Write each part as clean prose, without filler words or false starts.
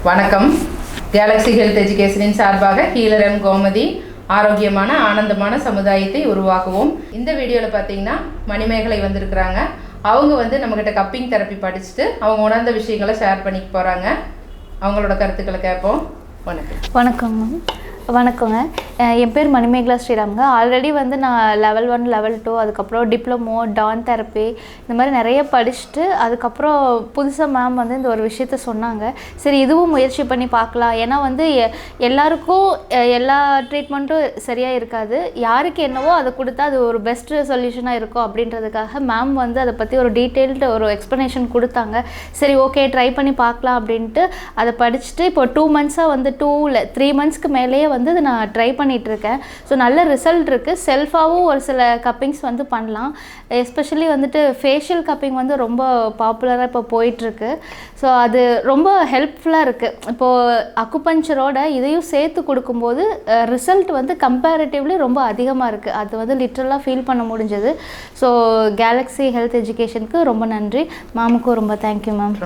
வணக்கம். Galaxy health எஜுகேஷனின் சார்பாக healer M Gomathi ஆரோக்கியமான ஆனந்தமான சமுதாயத்தை உருவாக்குவோம். இந்த வீடியோவில் பார்த்தீங்கன்னா மணிமேகலை வந்திருக்கிறாங்க. அவங்க நம்மக்கிட்ட கப்பிங் தெரப்பி படிச்சுட்டு அவங்க உணர்ந்த விஷயங்களை ஷேர் பண்ணிக்க போகிறாங்க. அவங்களோட கருத்துக்களை கேட்போம். வணக்கம் மேம். வணக்கங்க. என் பேர் மணிமேகலா ஸ்ரீராம்ங்க. ஆல்ரெடி நான் லெவல் 1 லெவல் 2 அதுக்கப்புறம் டிப்ளமோ டான் தெரப்பி இந்த மாதிரி நிறைய படிச்சுட்டு அதுக்கப்புறம் புதுசாக மேம் இந்த ஒரு விஷயத்த சொன்னாங்க. சரி இதுவும் முயற்சி பண்ணி பார்க்கலாம். ஏன்னா எல்லாருக்கும் எல்லா ட்ரீட்மெண்ட்டும் சரியாக இருக்காது. யாருக்கு என்னவோ அதை கொடுத்தா அது ஒரு பெஸ்ட் சொல்யூஷனாக இருக்கும் அப்படின்றதுக்காக மேம் அதை பற்றி ஒரு டீட்டெயில்டு ஒரு எக்ஸ்ப்ளனேஷன் கொடுத்தாங்க. சரி ஓகே ட்ரை பண்ணி பார்க்கலாம் அப்படின்ட்டு அதை படிச்சுட்டு இப்போ 2 மந்த்ஸாக 3 மந்த்ஸ்க்கு மேலேயே அதை நான் ட்ரை பண்ணிகிட்ருக்கேன். ஸோ நல்ல ரிசல்ட் இருக்குது. செல்ஃபாகவும் ஒரு சில கப்பிங்ஸ் பண்ணலாம். எஸ்பெஷலி ஃபேஷியல் கப்பிங் ரொம்ப பாப்புலராக இப்போ போயிட்டுருக்கு. ஸோ அது ரொம்ப ஹெல்ப்ஃபுல்லாக இருக்குது. இப்போது அக்குபஞ்சரோட இதையும் சேர்த்து கொடுக்கும்போது ரிசல்ட் கம்பேரிட்டிவ்லி ரொம்ப அதிகமாக இருக்குது. அது லிட்ரலாக ஃபீல் பண்ண முடிஞ்சது. ஸோ கேலக்ஸி ஹெல்த் எஜுகேஷனுக்கு ரொம்ப நன்றி. மேமுக்கும் ரொம்ப தேங்க்யூ மேம்.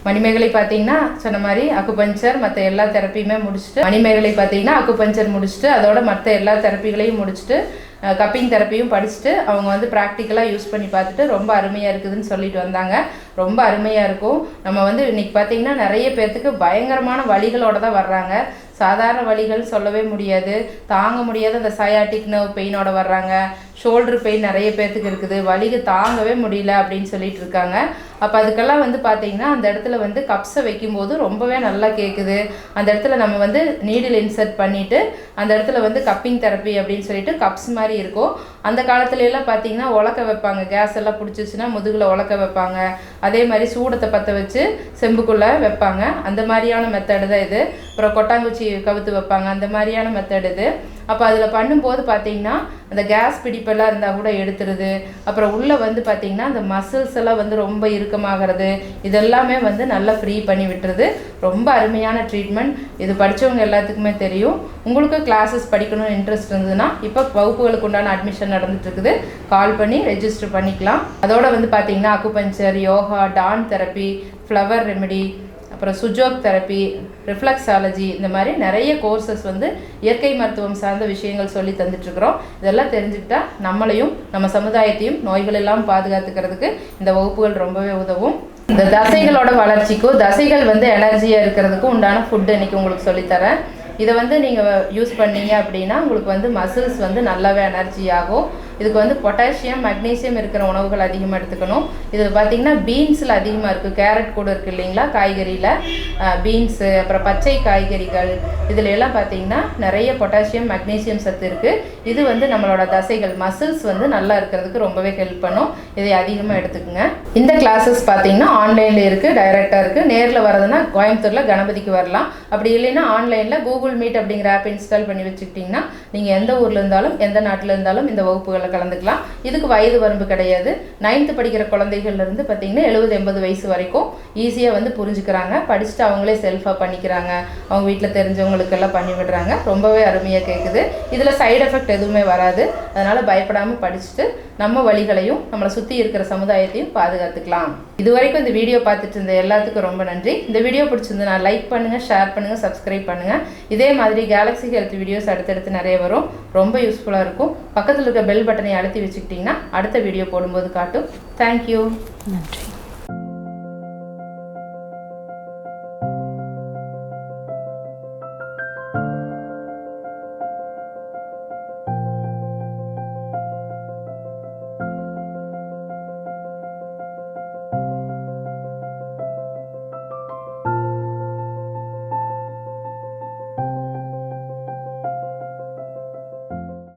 மணிமேகலை பார்த்தீங்கன்னா சொன்ன மாதிரி அக்குபஞ்சர் மற்ற எல்லா தெரப்பியுமே முடிச்சுட்டு மணிமேகலை பார்த்தீங்கன்னா அக்குபஞ்சர் முடிச்சுட்டு அதோட மற்ற எல்லா தெரப்பிகளையும் முடிச்சுட்டு கப்பிங் தெரப்பியும் படிச்சுட்டு அவங்க ப்ராக்டிக்கலாக யூஸ் பண்ணி பார்த்துட்டு ரொம்ப அருமையாக இருக்குதுன்னு சொல்லிட்டு வந்தாங்க. ரொம்ப அருமையாக இருக்கும். நம்ம இன்றைக்கி பார்த்திங்கன்னா நிறைய பேர்த்துக்கு பயங்கரமான வலிகளோடு தான் வர்றாங்க. சாதாரண வலிகள் சொல்லவே முடியாது. தாங்க முடியாத அந்த சயாட்டிக் நர்வ் பெயினோட வர்றாங்க. ஷோல்டர் பெயின் நிறைய பேர்த்துக்கு இருக்குது. வலிக்கு தாங்கவே முடியல அப்படின்னு சொல்லிட்டு இருக்காங்க. அப்போ அதுக்கெல்லாம் பார்த்திங்கன்னா அந்த இடத்துல கப்ஸை வைக்கும்போது ரொம்பவே நல்லா கேட்குது. அந்த இடத்துல நம்ம நீடில் இன்சர்ட் பண்ணிவிட்டு அந்த இடத்துல கப்பிங் தெரப்பி அப்படின்னு சொல்லிட்டு கப்ஸ் மாதிரி இருக்கும். அந்த காலத்துலலாம் பார்த்திங்கன்னா உலக்க வைப்பாங்க. கேஸ் எல்லாம் பிடிச்சிச்சுன்னா முதுகில் உலக்க வைப்பாங்க. அதே மாதிரி சூடத்தை பற்ற வச்சு செம்புக்குள்ளே வைப்பாங்க. அந்த மாதிரியான மெத்தடு தான் இது. அப்புறம் கொட்டாங்குச்சி கவுத்து வைப்பாங்க. அந்த மாதிரியான மெத்தட் இது. அப்போ அதில் பண்ணும்போது பார்த்திங்கன்னா அந்த கேஸ் பிடிப்பெல்லாம் இருந்தால் கூட எடுத்துருது. அப்புறம் உள்ளே பார்த்திங்கன்னா அந்த மசில்ஸ் எல்லாம் ரொம்ப இறுக்கமாகிறது. இதெல்லாமே நல்லா ஃப்ரீ பண்ணி விட்டுருது. ரொம்ப அருமையான ட்ரீட்மெண்ட். இது படித்தவங்க எல்லாத்துக்குமே தெரியும். உங்களுக்கு கிளாஸஸ் படிக்கணும்னு இன்ட்ரெஸ்ட் இருந்ததுன்னா இப்போ வகுப்புகளுக்கு உண்டான அட்மிஷன் நடந்துட்டுருக்குது. கால் பண்ணி ரெஜிஸ்டர் பண்ணிக்கலாம். அதோட பார்த்திங்கன்னா அக்குபஞ்சர், யோகா, டான் தெரப்பி, ஃப்ளவர் ரெமெடி, அப்புறம் சுஜோக் தெரப்பி, ரிஃப்ளெக்ஸாலஜி இந்த மாதிரி நிறைய கோர்சஸ் இயற்கை மருத்துவம் சார்ந்த விஷயங்கள் சொல்லி தந்துட்டுருக்குறோம். இதெல்லாம் தெரிஞ்சுக்கிட்டா நம்மளையும் நம்ம சமுதாயத்தையும் நோய்கள் எல்லாம் பாதுகாத்துக்கிறதுக்கு இந்த வகுப்புகள் ரொம்பவே உதவும். இந்த தசைகளோட வளர்ச்சிக்கும் தசைகள் எனர்ஜியாக இருக்கிறதுக்கும் உண்டான ஃபுட்டு இன்றைக்கி உங்களுக்கு சொல்லித்தரேன். இதை நீங்கள் யூஸ் பண்ணீங்க அப்படின்னா உங்களுக்கு மசில்ஸ் நல்லாவே எனர்ஜி ஆகும். இதுக்கு பொட்டாசியம் மக்னீசியம் இருக்கிற உணவுகள் அதிகமாக எடுத்துக்கணும். இது பார்த்திங்கன்னா பீன்ஸில் அதிகமாக இருக்குது. கேரட் கூட இருக்குது இல்லைங்களா, காய்கறியில் பீன்ஸு, அப்புறம் பச்சை காய்கறிகள் இதில் எல்லாம் பார்த்திங்கன்னா நிறைய பொட்டாசியம் மக்னீசியம் சத்து இருக்குது. இது நம்மளோட தசைகள் மசில்ஸ் நல்லா இருக்கிறதுக்கு ரொம்பவே ஹெல்ப் பண்ணும். இதை அதிகமாக எடுத்துக்கோங்க. இந்த கிளாஸஸ் பார்த்திங்கன்னா ஆன்லைனில் இருக்குது, டைரெக்டாக இருக்குது. நேரில் வரதுன்னா கோயம்புத்தூரில் கணபதிக்கு வரலாம். அப்படி இல்லைன்னா ஆன்லைனில் கூகுள் மீட் அப்படிங்கிற ஆப் இன்ஸ்டால் பண்ணி வச்சுக்கிட்டிங்கன்னா நீங்கள் எந்த ஊரில் இருந்தாலும் எந்த நாட்டில் இருந்தாலும் இந்த வகுப்புகளை கலந்துக்கலாம். இதுக்கு வயது வரம்பு கிடையாது. 9th படிக்கிற குழந்தைகள்லேருந்து பார்த்திங்கன்னா 70-80 வயசு வரைக்கும் ஈஸியாக புரிஞ்சுக்கிறாங்க. படிச்சுட்டு அவங்களே செல்ஃபாக பண்ணிக்கிறாங்க. அவங்க வீட்டில் தெரிஞ்சவங்களுக்கெல்லாம் பண்ணி விடுறாங்க. ரொம்பவே அருமையாக கேட்குது. இதில் சைடு எஃபெக்ட் எதுவுமே வராது. அதனால் பயப்படாமல் படிச்சுட்டு நம்ம வழிகளையும் நம்மளை சுற்றி இருக்கிற சமுதாயத்தையும் பாதுகாத்துக்கலாம். இது வரைக்கும் இந்த வீடியோ பார்த்துட்டு இருந்த எல்லாத்துக்கும் ரொம்ப நன்றி. இந்த வீடியோ பிடிச்சிருந்தா லைக் பண்ணுங்கள், ஷேர் பண்ணுங்கள், சப்ஸ்கிரைப் பண்ணுங்கள். இதே மாதிரி கேலக்ஸி ஹெல்த் வீடியோஸ் அடுத்தடுத்து நிறைய வரும். ரொம்ப யூஸ்ஃபுல்லாக இருக்கும். பக்கத்தில் இருக்க பெல் பட்டனை அழுத்தி வச்சுக்கிட்டிங்கன்னா அடுத்த வீடியோ போடும்போது காட்டும். தேங்க்யூ. நன்றி.